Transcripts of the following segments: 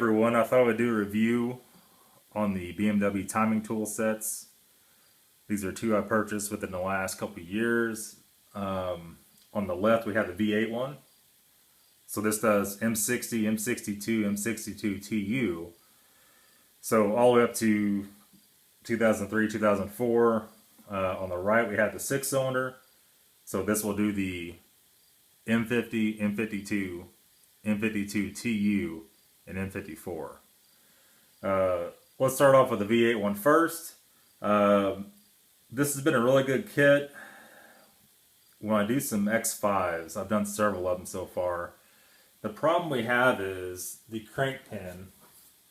everyone, I thought I would do a review on the BMW timing tool sets. These are two I purchased within the last couple of years. On the left we have the V8 one. So this does m60, m62, m62tu. So all the way up to 2003, 2004. On the right we have the 6-cylinder. So this will do the m50, m52, m52tu, and m54. Let's start off with the V8 one first. This has been a really good kit. When I do some X5s, I've done several of them so far. The problem we have is the crank pin,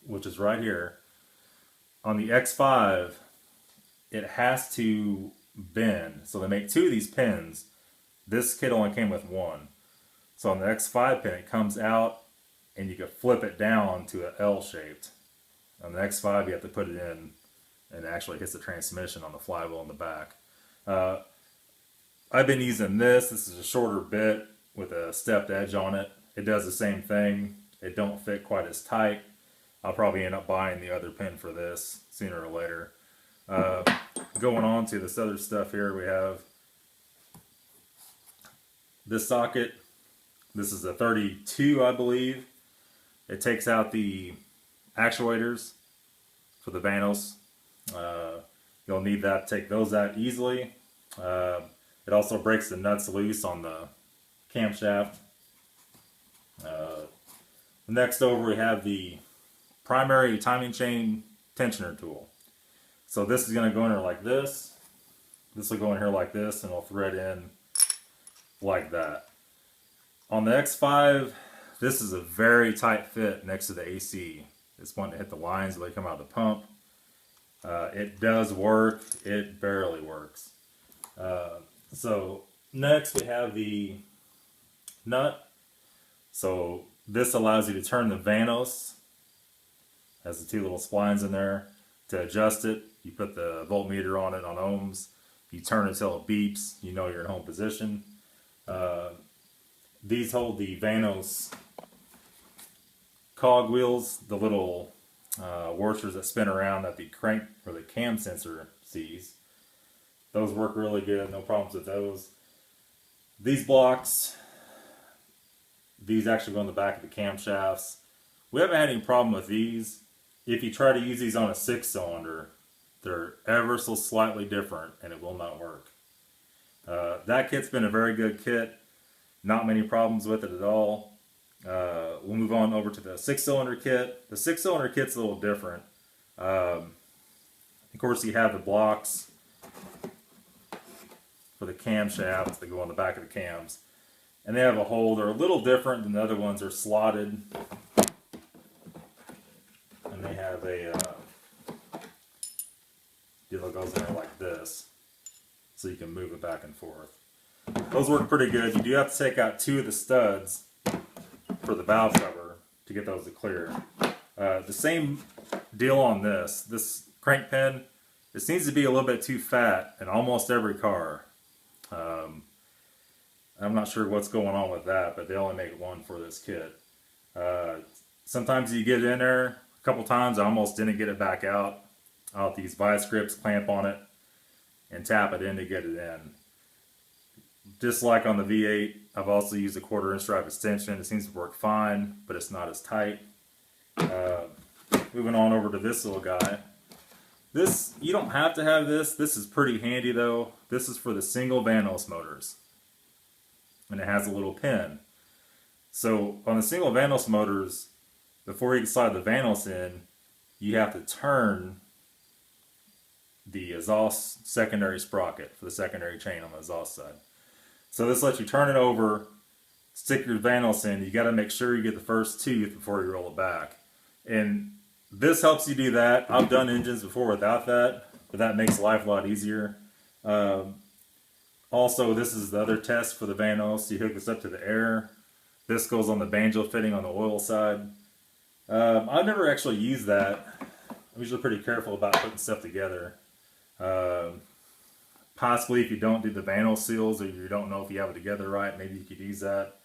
which is right here. On the X5, it has to bend. So they make two of these pins. This kit only came with one. So on the X5 pin, it comes out and you can flip it down to an L-shaped. On the X5, you have to put it in and it actually hits the transmission on the flywheel in the back. I've been using this. This is a shorter bit with a stepped edge on it. It does the same thing. It don't fit quite as tight. I'll probably end up buying the other pin for this sooner or later. Going on to this other stuff here, we have this socket. This is a 32, I believe. It takes out the actuators for the Vanos. You'll need that to take those out easily. It also breaks the nuts loose on the camshaft. Next over we have the primary timing chain tensioner tool. So this is going to go in here like this. This will go in here like this and it'll thread in like that. On the X5, this is a very tight fit next to the AC. It's wanting to hit the lines when they come out of the pump. It does work. It barely works. So next we have the nut. So this allows you to turn the Vanos. Has the two little splines in there. To adjust it, you put the voltmeter on it on ohms. You turn it until it beeps. You know you're in home position. These hold the Vanos cog wheels, the little washers that spin around that the crank or the cam sensor sees. Those work really good, no problems with those. These blocks, these actually go in the back of the camshafts. We haven't had any problem with these. If you try to use these on a 6-cylinder, they're ever so slightly different and it will not work. That kit's been a very good kit. Not many problems with it at all. We'll move on over to the 6-cylinder kit. The 6-cylinder kit's a little different. Of course, you have the blocks for the camshafts that go on the back of the cams. And they have a hole. They're a little different than the other ones. They're slotted. And they have a deal that goes in there like this. So you can move it back and forth. Those work pretty good. You do have to take out two of the studs for the valve cover to get those to clear. The same deal on this. This crank pin, it seems to be a little bit too fat in almost every car. I'm not sure what's going on with that, but they only make one for this kit. Sometimes you get in there, a couple times I almost didn't get it back out. I'll have to use vice grips, clamp on it, and tap it in to get it in. Just like on the V8, I've also used a 1/4" drive extension. It seems to work fine, but it's not as tight. Moving on over to this little guy. This, you don't have to have this. This is pretty handy though. This is for the single Vanos motors. And it has a little pin. So on the single Vanos motors, before you can slide the Vanos in, you have to turn the exhaust secondary sprocket for the secondary chain on the exhaust side. So this lets you turn it over, stick your Vanos in. You got to make sure you get the first tooth before you roll it back. And this helps you do that. I've done engines before without that, but that makes life a lot easier. Also, this is the other test for the Vanos. You hook this up to the air. This goes on the banjo fitting on the oil side. I've never actually used that. I'm usually pretty careful about putting stuff together. Possibly if you don't do the Vanos seals or you don't know if you have it together right, maybe you could use that.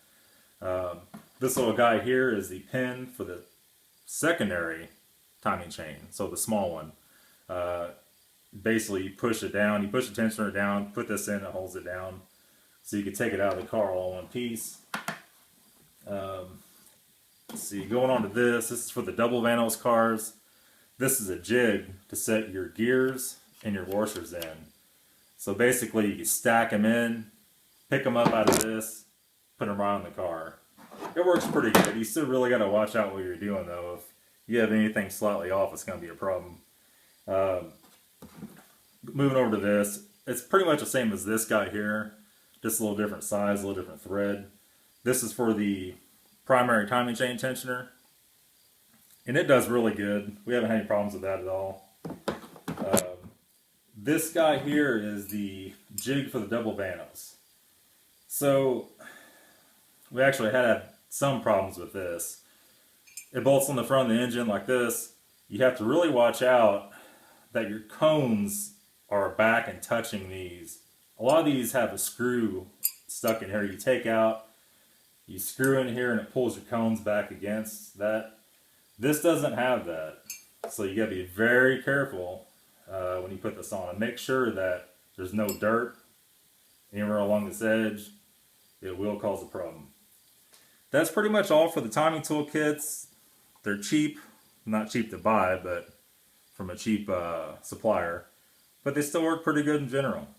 This little guy here is the pin for the secondary timing chain, so the small one. Basically, you push it down, you push the tensioner down, put this in, it holds it down. So you can take it out of the car all in one piece. See, going on to this is for the Double Vanos cars. This is a jig to set your gears and your washers in. So basically, you stack them in, pick them up out of this, put them right on the car. It works pretty good. You still really got to watch out what you're doing, though. If you have anything slightly off, it's going to be a problem. Moving over to this, it's pretty much the same as this guy here, just a little different size, a little different thread. This is for the primary timing chain tensioner, and it does really good. We haven't had any problems with that at all. This guy here is the jig for the Double Vanos. So we actually had some problems with this. It bolts on the front of the engine like this. You have to really watch out that your cones are back and touching these. A lot of these have a screw stuck in here. You take out, you screw in here, and it pulls your cones back against that. This doesn't have that. So you gotta be very careful when you put this on, and make sure that there's no dirt anywhere along this edge. It will cause a problem. That's pretty much all for the timing tool kits. They're cheap, not cheap to buy, but from a cheap supplier. But they still work pretty good in general.